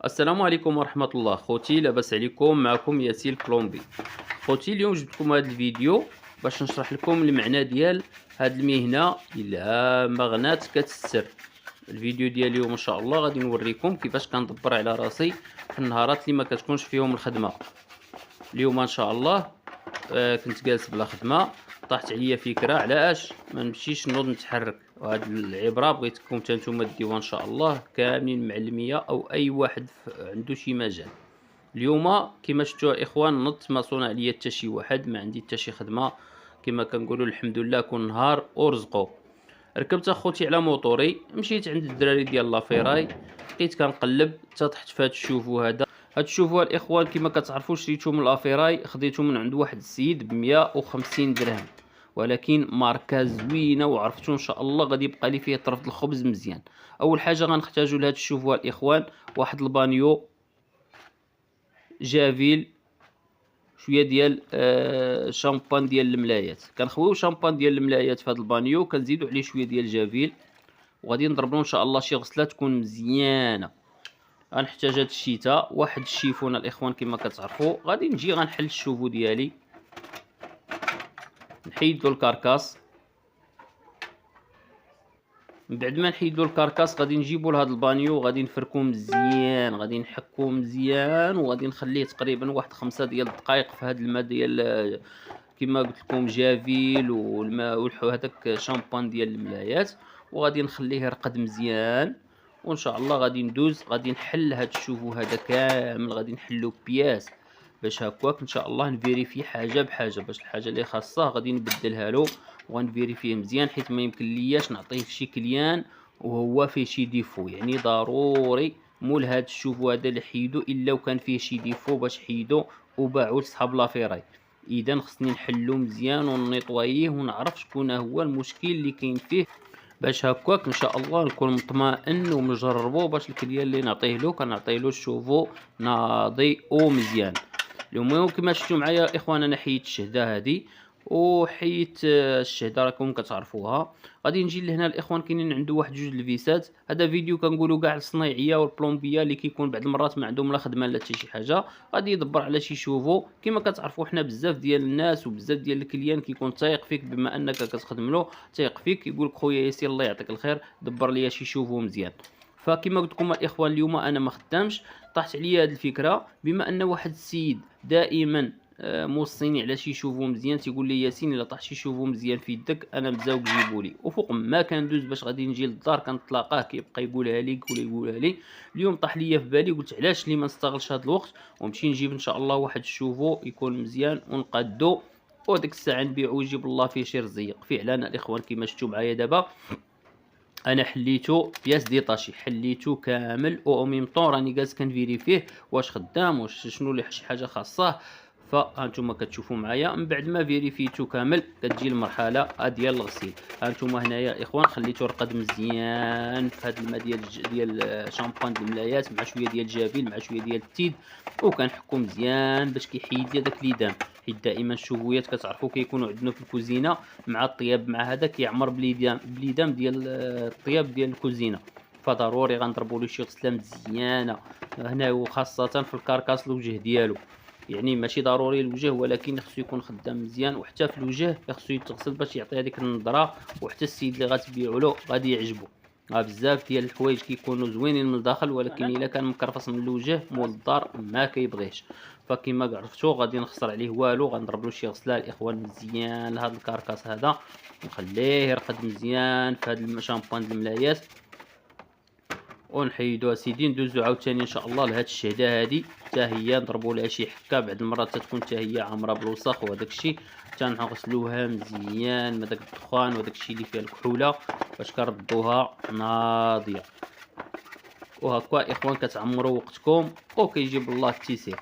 السلام عليكم ورحمة الله خوتي، لاباس عليكم؟ معكم ياسين الكولومبي. خوتي اليوم جبت لكم هذا الفيديو باش نشرح لكم المعنى ديال هاد المهنة الهامة غنات كتستر. الفيديو ديال اليوم ان شاء الله غادي نوريكم كيفاش كندبر على راسي في النهارات اللي ما كتكونش فيهم الخدمة. اليوم ان شاء الله كنت جالس بلا خدمة، طاحت عليا فكرة علاش ما نمشيش نوض نتحرك. وهاد العبرة بغيتكم حتى نتوما ديوها ان شاء الله كاملين معلمية او اي واحد عنده شي مجال. اليوم كما شفتوا الاخوان نضت ما صونع عليا حتى شي واحد، ما عندي حتى شي خدمة، كما كنقولوا الحمد لله كل نهار ورزقو. ركبت اخوتي على موطوري، مشيت عند الدراري ديال لافيراي، بقيت كنقلب حتى طحت في هاد الشوفو هذا. هاد الشوفو الاخوان كما كتعرفوا شريتو من لافيراي، خديتو من عند واحد السيد ب 150 درهم، ولكن ماركه زوينه وعرفتو ان شاء الله غادي يبقى لي فيه طرف الخبز مزيان. اول حاجه غنحتاجو لهاد الشوفو الاخوان واحد البانيو جافيل، شويه ديال شامبان ديال الملايات، كنخويو شامبان ديال الملايات في هذا البانيو، كنزيدو عليه شويه ديال جافيل، وغادي نضربو ان شاء الله شي غسله تكون مزيانه. غنحتاج هاد الشيته، واحد الشيفون الاخوان كما كتعرفوا. غادي نجي غنحل الشوفو ديالي، نحيدو الكركاس. من بعد ما نحيدو الكركاس غادي نجيبو لهاد البانيو، غادي نفركو مزيان، غادي نحكو مزيان، وغادي نخليه تقريبا واحد 5 ديال الدقائق في هاد الماء ديال كما قلت لكم جافيل والماء هذاك شامبان ديال الملايات، وغادي نخليه يرقد مزيان. وان شاء الله غادي ندوز غادي نحل هاد الشوفو هذا كامل، غادي نحلو بياس باش هكاك ان شاء الله نفيريفي حاجه بحاجه، باش الحاجه اللي خاصه غادي نبدلها له وغنفيريفيه مزيان، حيت ما يمكن لياش نعطيه شي كليان وهو فيه شي ديفو. يعني ضروري مول هاد الشوفو هذا اللي حيدو الا وكان فيه شي ديفو باش حيدو وباعو لصحاب لافيراي. اذا خصني نحلو مزيان ونيطواييه ونعرف شكون هو المشكل اللي كاين فيه، باش هكاك ان شاء الله نكون مطمئن ومجربو، باش الكليه اللي نعطيه له كنعطيه له الشوفو ناضي ومزيان. المهم كما شفتوا معايا اخوان، انا حيت الشهده هذه وحيت الشهده راكم كتعرفوها. غادي نجي لهنا الاخوان كاينين عنده واحد جوج الفيسات. هذا فيديو كنقولوا كاع الصنايعيه والبلومبيه اللي كيكون بعض المرات ما عندهم لا خدمه لا حتى شي حاجه، غادي يدبر على شي شوفو. كما كتعرفوا حنا بزاف ديال الناس وبزاف ديال الكليان كيكون تايق فيك بما انك كتخدم له، تايق فيك، يقول لك خويا ياسين الله يعطيك الخير دبر لي شي شوفو مزيان. فكما قلت لكم الاخوان اليوم انا ما خدامش، طاحت عليا هذه الفكره بما ان واحد السيد دائما موصيني على شي شوفو مزيان، تيقول لي ياسين الا طاح شي شوفو مزيان في يدك انا مزاوق جيبوا لي. وفوق ما كندوز باش غادي نجي للدار كنتلاقاه كيبقى يقولها لي يقولها لي. اليوم طاح ليا في بالي، قلت علاش لي ما نستغلش هذا الوقت ونمشي نجيب ان شاء الله واحد الشوفو يكون مزيان ونقادو، وديك الساعه نبيعو ويجيب الله فيه شي رزيق. فعلا الاخوان كما شفتوا معايا دابا انا حليتو بياس ديطاشي، حليتو كامل او ميم طون راني جالس كنفيريفيه واش خدام واش شنو اللي شي حاجه خاصه. فهانتوما كتشوفوا معايا من بعد ما فيريفيتو كامل كتجي المرحله ديال الغسيل. هانتوما هنايا الاخوان خليتو رقد مزيان في هذا الماء ديال شامبان د الملايات مع شويه ديال جافيل مع شويه ديال التيد، وكنحكو مزيان باش كيحيد لي داك ليدام. حيت دائما الشوفويات كتعرفوا كيكونوا عندنا في الكوزينه مع الطياب مع هذا كيعمر بليدام ديال الطياب ديال الكوزينه، فضروري غنضربوا له شي غسله مزيانه هنا، وخاصه في الكركاس الوجه ديالو. يعني ماشي ضروري الوجه، ولكن خصو يكون خدام مزيان، وحتى في الوجه خصو يتغسل باش يعطي هذيك النظره، وحتى السيد اللي غتبيعوا له غادي يعجبو. بزاف ديال الحوايج كيكونوا زوينين من الداخل، ولكن الا كان مكرفص من الوجه مول الدار ما كيبغيش. فكما عرفتوا غادي نخسر عليه والو، غنضرب له شي غسله الاخوان مزيان لهذا الكركاس هذا، نخليه يرقد مزيان في هذا الشامبان د الملايات، ونحيدو سيدي ندوزو عاوتاني ان شاء الله لهاد الشهده هادي حتى هي نضربو لها شي حكه. بعض المرات تكون حتى هي عامره بالوسخ وهداك الشيء، حتى نغسلوها مزيان من داك الدخان وداك الشيء اللي فيها الكحوله باش كنردوها ناضيه. وهكا اخوان كتعمروا وقتكم وكيجيب الله التيسير.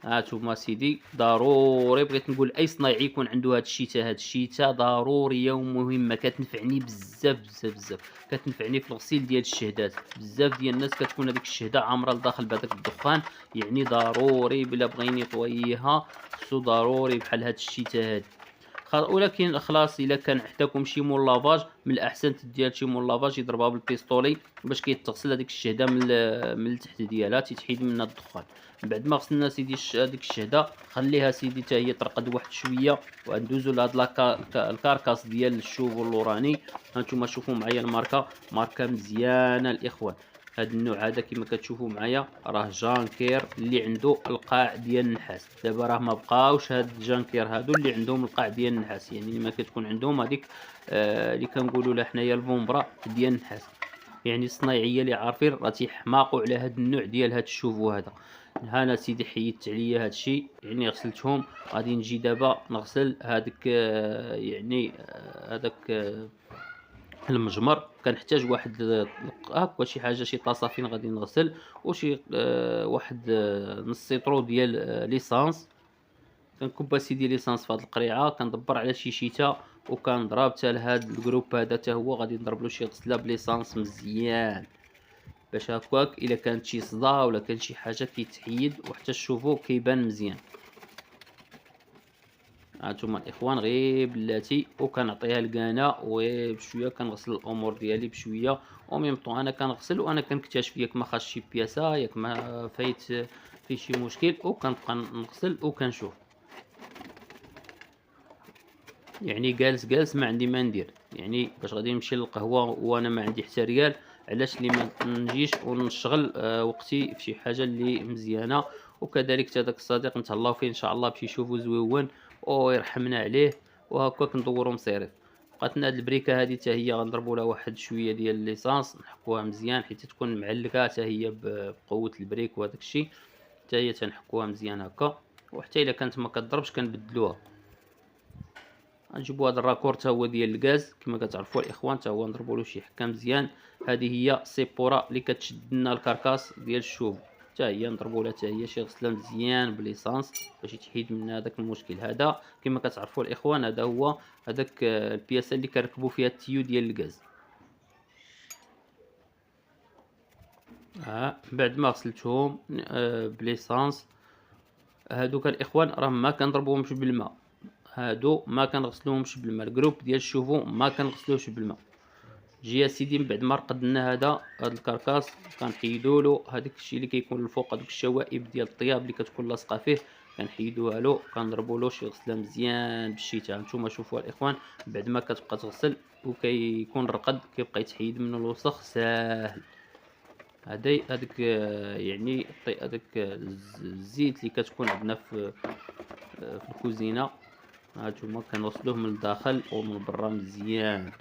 هانتوما سيدي ضروري بغيت نقول اي صنايعي يكون عنده هاد الشيته، هاد الشيته ضروريه ومهمه، كتنفعني بزاف بزاف بزاف، كتنفعني في الغسيل ديال الشهدات. بزاف ديال الناس كتكون هذيك الشهده عامره لداخل بهذاك الدخان، يعني ضروري بلا بغيني طويها خصو ضروري بحال هاد الشيته هادي. ولكن خلاص الا كان عندكم شي مول لافاج من الاحسن تديها شي مول لافاج يضربها بالبيستولي باش كيتغسل هذيك الشهده من التحت ديالها، تيتحيد منها الدخان. من بعد ما غسلنا سيدي هذيك الشهده خليها سيدي حتى هي ترقد واحد شويه، وندوزو لهاد الكاركاس ديال الشوفو اللوراني. هانتوما شوفوا معايا الماركه، ماركه مزيانه الاخوان. هاد النوع هذا كما كتشوفوا معايا راه جانكير اللي عنده القاع ديال النحاس. دابا راه ما بقاوش هاد الجانكير هادو اللي عندهم القاع ديال النحاس، يعني ما كتكون عندهم هذيك اللي كنقولوا لها حنايا الفومبرا ديال النحاس. يعني الصنايعيه اللي عارفين راه تيحماقوا على هاد النوع ديال هاد الشوفو هذا. هانا سيدي حيدت عليا هاد الشيء، يعني غسلتهم. غادي نجي دابا نغسل هذاك هذاك المجمر. كنحتاج واحد هكا شي حاجه، شي طاسه فين غادي نغسل، وشي واحد نص سيطرو ديال ليسانس. كنكب اسيدي ليسانس في هاد القريعه، كندبر على شي شيته وكنضرب حتى لهاد الجروب هذا حتى هو غادي نضرب له شي غسله بليسانس مزيان، باش هكاك الا كانت شي صدى ولا كان شي حاجه كيتحيد، وحتى الشوفو كيبان مزيان. هانتوما الاخوان غير بلاتي، وكنعطيها الكانه وبشويه كنغسل الامور ديالي بشويه. وميم طون انا كنغسل وانا كنكتشف ياك ما خاص شي بياسه، ياك ما فايت في شي مشكل، وكنبقى نغسل وكنشوف. يعني جالس ما عندي ما ندير، يعني باش غادي نمشي للقهوه وانا ما عندي حتى ريال، علاش لي ما نجيش ونشغل وقتي في شي حاجه اللي مزيانه. وكذلك حتى داك الصديق نتهلاو فيه ان شاء الله باش يشوفو زويون ويرحمنا عليه، وهكاك ندورو مصيرف. بقاتنا هاد البريكه هادي حتى هي غنضربوا لها واحد شويه ديال ليسانس، نحكوها مزيان حيت تكون معلقه حتى هي بقوه البريك وهداك الشيء. حتى هي تنحكوها مزيان هكا، وحتى الا كانت ما كضربش كنبدلوها. غنجيبو هاد الراكور تا هو ديال الغاز كما كتعرفوا الاخوان، تا هو نضربوا له شي حكه مزيان. هذه هي سيبورا اللي كتشد لنا الكركاس ديال الشوف، حتى هي نضربوا لها حتى هي شي غسله مزيان بليسانس باش يتحيد منها داك المشكل هذا. كما كتعرفوا الاخوان هذا هو هذاك البياسه اللي كنركبوا فيها التيو ديال الغاز. بعد ما غسلتهم بليسانس، هادوك الاخوان راه ما كنضربوهمش بالماء، هادو ما كنغسلوهمش بالماء. الجروب ديال الشوفو ما كنغسلوهش بالماء. جي سيدي من بعد ما رقدنا هذا هاد الكركاس كنحيدو له هذاك الشيء اللي كيكون الفوق، هذوك الشوائب ديال الطياب اللي كتكون لاصقه فيه كنحيدوها له، كنضربوا له شي غسله مزيان بالشيته. هانتوما شوفوا الاخوان بعد ما كتبقى تغسل وكيكون رقد كيبقى يتحيد منه الوسخ ساهل. هذاك يعني هذاك الزيت اللي كتكون عندنا في الكوزينه، هانتوما كنوصلوه من الداخل ومن برا مزيان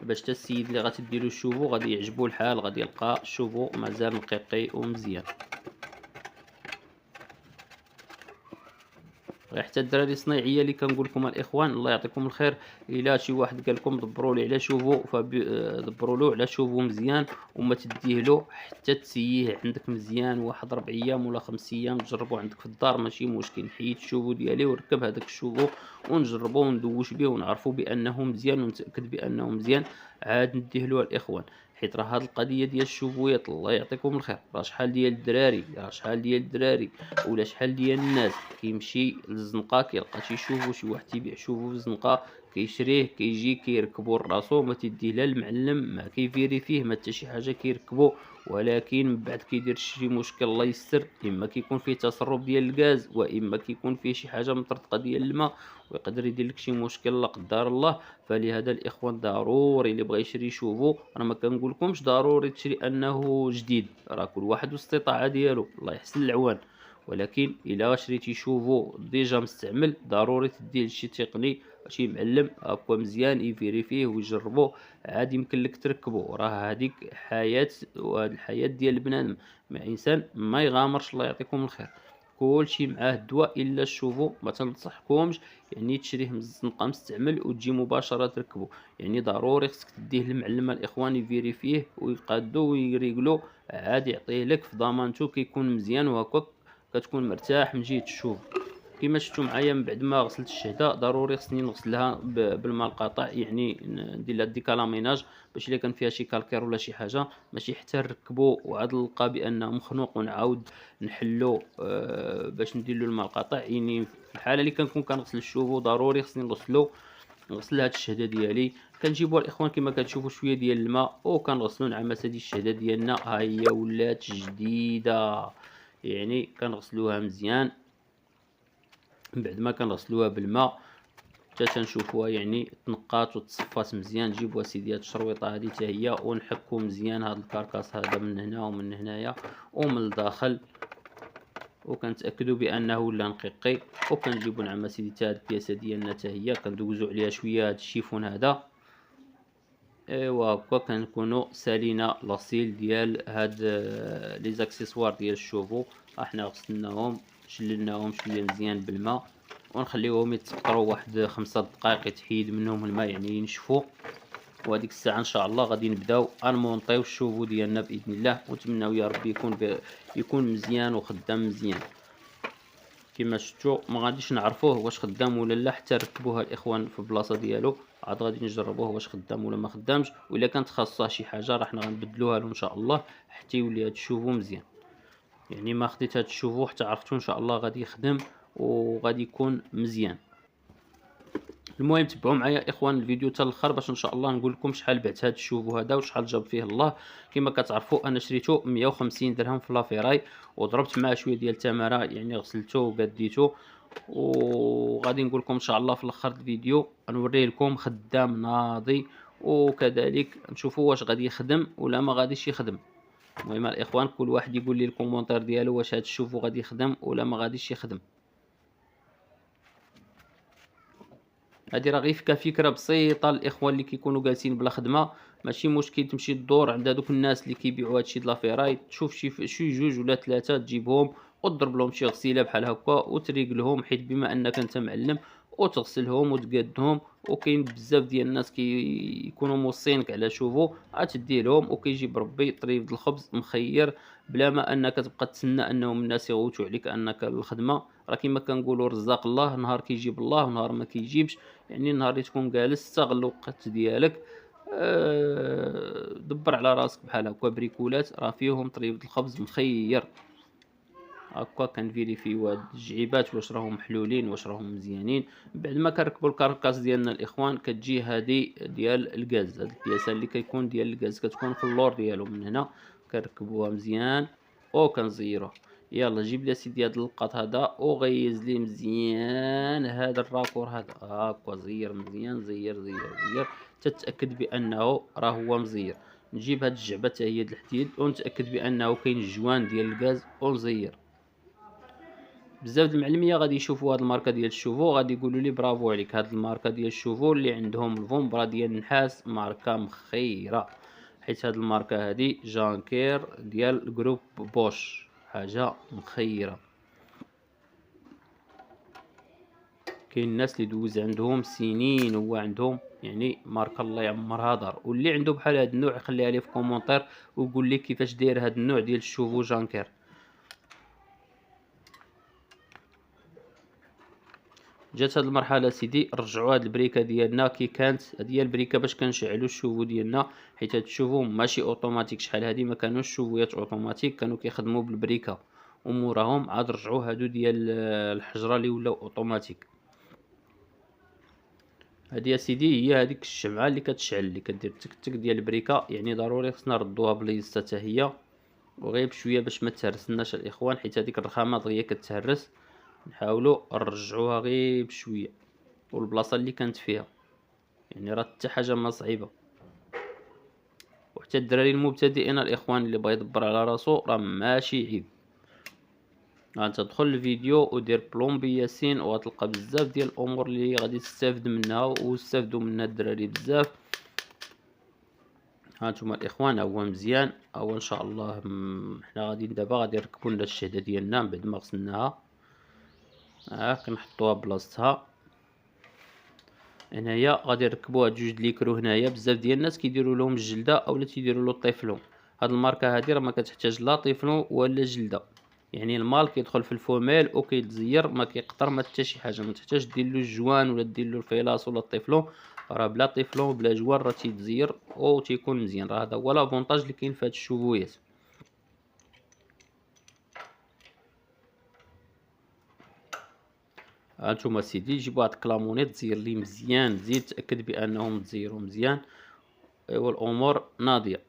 باش حتى السيد اللي غتديرو الشوفو غادي يعجبو الحال، غادي يلقى الشوفو مازال نقيقي ومزيان. حتى الدراري الصنايعيه اللي كنقول لكم الاخوان الله يعطيكم الخير، الا شي واحد قال لكم دبروا لي على شوفو فدبروا له على شوفو مزيان، وما تديه له حتى تسييه عندك مزيان واحد 4 ايام ولا 5 ايام تجربوا عندك في الدار ماشي مشكل. نحيد الشوفو ديالي ونركب هذاك الشوفو ونجربو وندوش به ونعرفوا بانه مزيان ونتاكد بانه مزيان، عاد نديه له الاخوان. حيت راه هاد القضيه ديال الشوفويات الله يعطيكم الخير راه شحال ديال الدراري، ولا شحال ديال الناس كيمشي للزنقه كيلقى شوفو، شي واحد تيبيع شوفو في الزنقه كيشريه كيجي كيركبو لراسو، ما تيديه لا المعلم ما كيفيريفيه ما حتى شي حاجه كيركبو. ولكن من بعد كيدير شي مشكل الله يستر، اما كيكون فيه تسرب ديال الغاز واما كيكون فيه شي حاجه مطرطقه ديال الماء ويقدر يدير لك شي مشكل لا قدر الله. فلهذا الاخوان ضروري اللي بغى يشري شوفو، انا ما كنقولكمش ضروري تشري انه جديد، راه كل واحد والاستطاعه ديالو الله يحسن العوان. ولكن الا شريتي شوفو ديجا مستعمل ضروري تديه لشي تقني شي معلم هكا مزيان يفيريفيه ويجربوه، عاد يمكن لك تركبو. راه هذيك حياه، وهاد الحياه ديال البنادم مع انسان ما يغامرش الله يعطيكم الخير. كلشي معاه الدواء الا الشوفو ما تنصحكمش يعني تشريه من الزنقه مستعمل وتجي مباشره تركبو. يعني ضروري خصك تديه للمعلم الاخوان يفيريفيه ويقادو ويريقلو، عاد يعطيه لك في ضمانته كيكون مزيان وهكاك كتكون مرتاح من جهه الشوفو. كما شفتوا معايا من بعد ما غسلت الشهده ضروري خصني نغسلها بالماء القاطع، يعني ندير لها ديكالاميناج باش الا كان فيها شي كالكير ولا شي حاجه ماشي حتى نركبو وعاد نلقى بانه مخنوق ونعاود نحلو باش ندير له الماء القاطع. يعني في الحاله اللي كنكون كنغسل الشوفو ضروري خصني نغسل هاد الشهده ديالي. كنجيبوها الاخوان كما كتشوفوا شويه ديال الماء وكنغسلوا نعمس هذه الشهده ديالنا، ها هي ولات جديده. يعني كنغسلوها مزيان من بعد ما كنغسلوها بالماء حتى تنشوفوها يعني تنقات وتصفات مزيان. نجيبوا سيدي هاد الشرويطه هادي حتى هي ونحكو مزيان هاد الكركاس هذا من هنا ومن هنايا ومن الداخل، وكنتاكدوا بانه ولا نقيقي. وكنجيبوا نعم سيدي حتى هاد البياسه ديالنا حتى هي كندوزو عليها شويه هاد الشيفون هذا. ايوا هكا كنكونوا سالينا لاصيل ديال هاد لي زاكسيسوار ديال الشوفو. احنا غسلناهم شللناهم شويه مزيان بالماء ونخليوهم يتسقطروا واحد 5 دقائق يتحيد منهم الماء يعني ينشفوا. وهذيك الساعه ان شاء الله غادي نبداو انمونطيو الشوفو ديالنا باذن الله، ونتمناو يا ربي يكون مزيان وخدام مزيان. كما شفتوا ما غاديش نعرفوه واش خدام ولا لا حتى ركبوها الاخوان في البلاصه ديالو، عاد غادي نجربوه واش خدام ولا ما خدامش، والا كانت خاصه شي حاجه راح غنبدلوها له ان شاء الله حتى يولي هاد الشوفو مزيان. يعني ما خديت هاد الشوفو حتى عرفتو ان شاء الله غادي يخدم وغادي يكون مزيان. المهم تبعوا معايا اخوان الفيديو حتى الاخر باش ان شاء الله نقول لكم شحال بعت هذا الشوفو هذا وشحال جاب فيه الله. كما كتعرفوا انا شريته 150 درهم في لافيراي وضربت معاه شويه ديال التماره يعني غسلته وقديته، وغادي نقول لكم ان شاء الله في الاخر الفيديو نوريه لكم خدام ناضي وكذلك نشوفوا واش غادي يخدم ولا ما غاديش يخدم. المهم الاخوان كل واحد يقول لي الكومونتير ديالو واش هذا الشوفو غادي يخدم ولا ما غاديش يخدم. هادي راه غير كفكره بسيطه الاخوان اللي كيكونوا جالسين بلا خدمه. ماشي مشكل تمشي تدور عند هذوك الناس اللي كيبيعوا هادشي د لافيراي، تشوف شي جوج ولا ثلاثه تجيبهم وتضرب لهم شي غسيله بحال هكا وتريق لهم، حيت بما انك انت معلم وتغسلهم وتقادهم. وكاين بزاف ديال الناس كيكونوا موصينك على شوفو غتدي لهم وكيجيب ربي طريف د الخبز مخير بلا ما انك تبقى تسنى انهم الناس يغوتوا عليك انك الخدمه. راه كما كنقولوا رزاق الله، نهار كيجيب الله ونهار ما كيجيبش. يعني نهار اللي تكون جالس استغل الوقت ديالك دبر على راسك بحال هكا بريكولات راه فيهم طريف الخبز مخير. هكا كنفيريفيو هاد الجعيبات واش راهم محلولين واش راهم مزيانين. بعد ما كنركبوا الكركاس ديالنا الاخوان كتجي هادي ديال الغاز، هاد البياسه اللي كيكون ديال الغاز كتكون في اللور ديالو من هنا كنركبوها مزيان وكنزيروه. يلا جيب لي سيدي هاد اللقاط هذا وغيز لي مزيان هذا الراكور هذا هاكا زير مزيان زير تتاكد بانه راه هو مزير. نجيب هاد الجعبه حتى هي د الحديد ونتاكد بانه كاين الجوان ديال الغاز ونزير. بزاف د المعلميه غادي يشوفوا هاد الماركه ديال الشوفو غادي يقولوا لي برافو عليك، هاد الماركه ديال الشوفو اللي عندهم الفومبرا ديال النحاس ماركه مخيره. حيت هاد الماركه هادي جانكير ديال جروب بوش حاجه مخيره. كاين الناس اللي دوز عندهم سنين هو عندهم يعني ماركه الله يعمرها دار. واللي عنده بحال هاد النوع يخليها لي في كومونتير ويقول لي كيفاش داير هاد النوع ديال الشوفو جانكير. جات هاد المرحله سيدي رجعوا هاد البريكه ديالنا كي كانت. هادي هي البريكه باش كنشعلوا الشوفو ديالنا، حيت هاد الشوفو ماشي اوتوماتيك. شحال هادي ما كانوش شوفويات اوتوماتيك كانوا كيخدموا بالبريكه، وموراهم عاد رجعوا هادو ديال الحجره اللي ولاو اوتوماتيك. هادي يا سيدي هي هذيك الشمعه اللي كتشعل اللي كدير تك تك ديال البريكه، يعني ضروري خصنا نردوها بليصه حتى هي وغير بشويه باش ما تهرسناش الاخوان، حيت هذيك الرخامه دغيا كتهرس. نحاولوا نرجعوها غير بشويه والبلاصه اللي كانت فيها، يعني راه حتى حاجه ما صعيبه. وحتى الدراري المبتدئين الاخوان اللي بغى يدبر على راسو راه ماشي عيب. انت تدخل الفيديو ودير بلومبي ياسين وغتلقى بزاف ديال الامور اللي غادي تستافد منها واستافدوا منها الدراري بزاف. هانتوما الاخوان هو مزيان هو ان شاء الله. حنا غادي دابا غادي نركبوا لنا الشهده ديالنا من بعد ما غسلناها. كنحطوها بلاصتها هنايا. غادي نركبوا هاد جوج ليكرو هنايا. بزاف ديال الناس كيديروا لهم الجلده اولا تيديروا له الطيفلون. هاد الماركه هادي راه ما كتحتاج لا طيفلون ولا جلده، يعني المال كيدخل في الفوميل وكيتزير، ما كيقطر ما حتى شي حاجه، ما تحتاج دير له الجوان ولا دير له الفيلاص ولا الطيفلون، راه بلا طيفلون بلا جوان راه تيتزير او تيكون مزيان. راه هذا هو لافونتاج اللي كاين في هاد الشوفويات. هانتوما سيدي جيبو هاد الكلامونيط تزير ليه مزيان، زيد تاكد بانه متزيرو مزيان، ايوا الامور ناضيه.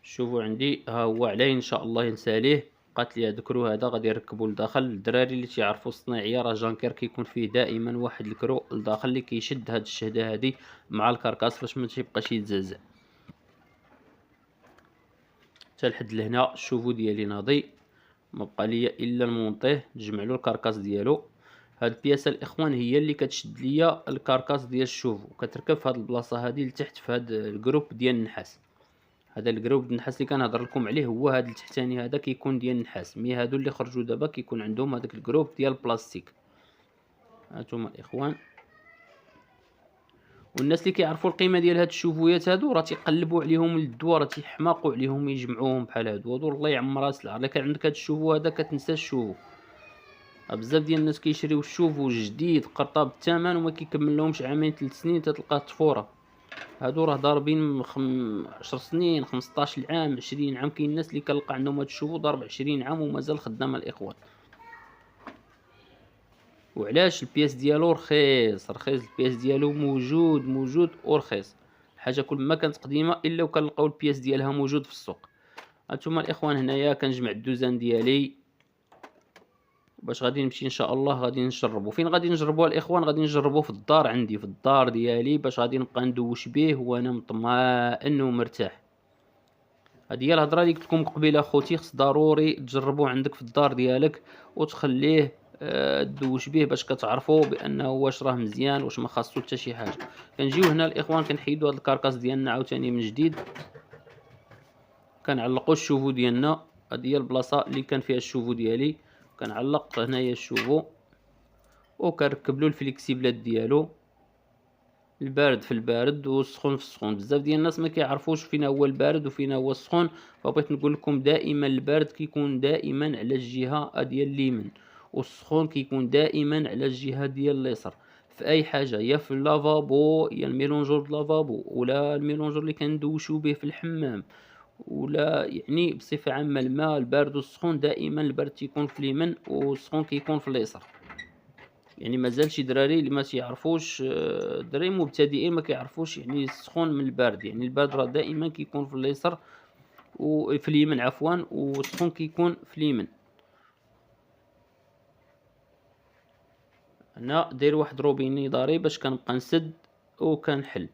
شوفوا عندي ها هو عليه ان شاء الله ينساليه. قالت لي هاد الكرو هذا غادي يركبوا لداخل. الدراري اللي تيعرفوا الصناعيه راه جانكير كيكون فيه دائما واحد الكرو لداخل اللي كيشد هاد الشهده هادي مع الكركاس باش ما تيبقاش يتزعزع. حتى لحد لهنا الشوفو ديالي ناضي، ما بقى ليا الا نمونطيه نجمع له الكركاس ديالو. هاد البياسه الاخوان هي اللي كتشد ليا الكركاس ديال الشوفو، كتركب في هاد البلاصه هادي لتحت في هاد الجروب ديال النحاس. هذا الجروب النحاس اللي كنهضر لكم عليه هو هذا التحتاني هذا كيكون ديال النحاس، مي هادو اللي خرجوا دابا كيكون عندهم هذاك الجروب ديال البلاستيك. هانتوما الاخوان، والناس اللي كيعرفوا القيمه ديال هاد الشوفويات هادو راه تيقلبوا عليهم للدوا، راه تيحماقوا عليهم يجمعوهم بحال هادو. هادو الله يعمرها سلعه، الا كان عندك هاد الشوفو هذا كتنسى الشوفو. بزاف ديال الناس كيشريو الشوفو جديد قرطاب الثمن وما كيكمل لهمش عامين 3 سنين تتلقاه تفوره. هادو راه ضاربين 10 سنين 15 عام 20 عام. كاين الناس اللي كنلقى عندهم هاد الشوفو ضارب 20 عام ومازال خدامه الاخوان. وعلاش؟ البياس ديالو رخيص رخيص، البياس ديالو موجود ورخيص. الحاجه كل ما كانت قديمه الا وكنلقاو البياس ديالها موجود في السوق. هانتوما الاخوان هنايا كنجمع الدوزان ديالي باش غادي نمشي ان شاء الله غادي نجربو. فين غادي نجربوها الاخوان؟ غادي نجربو في الدار عندي، في الدار ديالي، باش غادي نبقى ندوش به وانا مطمئن ومرتاح. هذه هي الهضره اللي قلت لكم قبيله اخوتي، خص ضروري تجربوه عندك في الدار ديالك وتخليه دوش به باش كتعرفوا بانه واش راه مزيان واش ما خاصو حتى شي حاجه. كنجيو هنا الاخوان كنحيدوا هذا الكركاس ديالنا عاوتاني من جديد، كنعلقوا الشوفو ديالنا. هذه هي البلاصه اللي كان فيها الشوفو ديالي، كنعلق هنايا الشوفو وكنركب له الفليكسيبلات ديالو، البارد في البارد والسخون في السخون. بزاف ديال الناس ما كيعرفوش فين هو البارد وفين هو السخون، فبغيت نقول لكم دائما البارد كيكون دائما على الجهه ديال اليمين، والسخون كيكون دائما على الجهه ديال اليسار في اي حاجه، يا في اللافابو يا الميلونجور د لافابو ولا الميلونجور اللي كندوشو به في الحمام، ولا يعني بصفه عامه الماء البارد والسخون دائما البارد تيكون في اليمين والسخون كيكون في اليسار. يعني مازال شي دراري اللي ما تيعرفوش، دراري مبتدئين ما كيعرفوش يعني السخون من البارد. يعني البارد راه دائما كيكون في اليسار وفي اليمين عفوا، والسخون كيكون في اليمين. انا داير واحد روبيني ضاري باش كنبقى نسد وكنحل.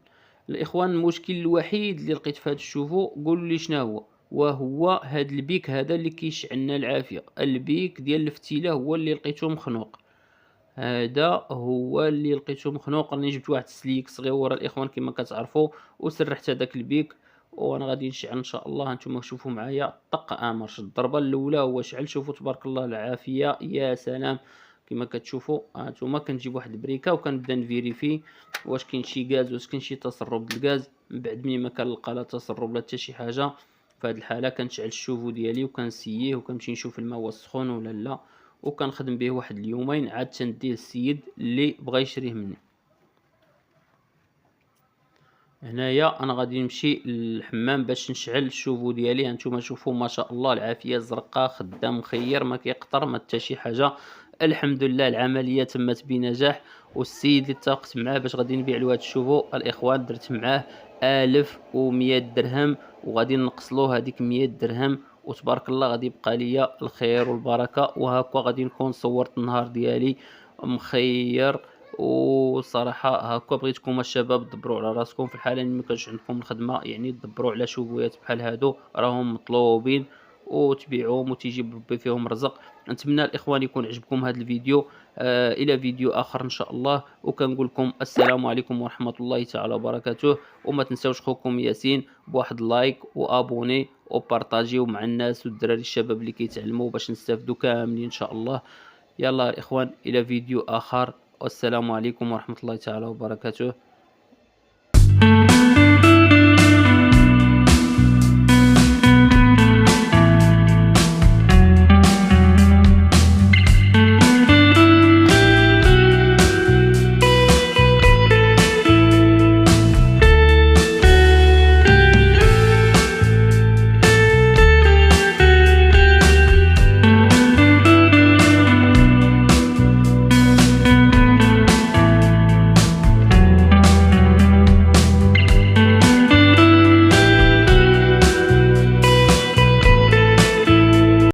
الاخوان المشكل الوحيد اللي لقيت في هذا الشوفو قولوا لي شنو هو، وهو هاد البيك هذا اللي كيشعلنا العافيه. البيك ديال الفتيله هو اللي لقيته مخنوق، هذا هو اللي لقيته مخنوق. راني جبت واحد السليك صغيور الاخوان كما كتعرفوا وسرحت هذاك البيك وانا غادي نشعل ان شاء الله. هانتوما شوفوا معايا طق امرش الضربه الاولى هو شعل. شوفوا تبارك الله العافيه يا سلام. كما كتشوفوا هانتوما كنجيب واحد البريكه وكنبدا نفيريفي واش كاين شي غاز واش كاين شي تسرب د الغاز. من بعد ملي ما كنلقى لا تسرب لا حتى شي حاجه في هذه الحاله كنشعل الشوفو ديالي وكنسييه وكنمشي نشوف الماء واش سخون ولا لا، وكنخدم به واحد اليومين عاد تنديه للسيد اللي بغى يشريه مني. هنايا انا غادي نمشي للحمام باش نشعل الشوفو ديالي. هانتوما شوفوا ما شاء الله العافيه الزرقاء خدام مخير ما كيقطر ما حتى شي حاجه. الحمد لله العمليه تمت بنجاح. والسيد اللي اتفقت معاه باش غادي نبيع له هاد الشوفو الاخوان درت معاه 1100 درهم وغادي نقص له هذيك 100 درهم وتبارك الله غادي يبقى ليا الخير والبركه. وهكا غادي نكون صورت النهار ديالي مخير. وصراحه هكا بغيتكم الشباب دبروا على راسكم في الحاله اللي ما كانش عندكم الخدمه، يعني دبروا على شوفويات بحال هادو راهم مطلوبين وتبيعوهم وتيجيب ربي فيهم رزق. نتمنى الاخوان يكون عجبكم هذا الفيديو. الى فيديو اخر ان شاء الله، وكنقول لكم السلام عليكم ورحمه الله تعالى وبركاته. وما تنساوش خوكم ياسين بواحد لايك وابوني وبارطاجيو مع الناس والدراري الشباب اللي كيتعلموا باش نستافدوا كاملين ان شاء الله. يلا اخوان الى فيديو اخر، والسلام عليكم ورحمة الله تعالى وبركاته.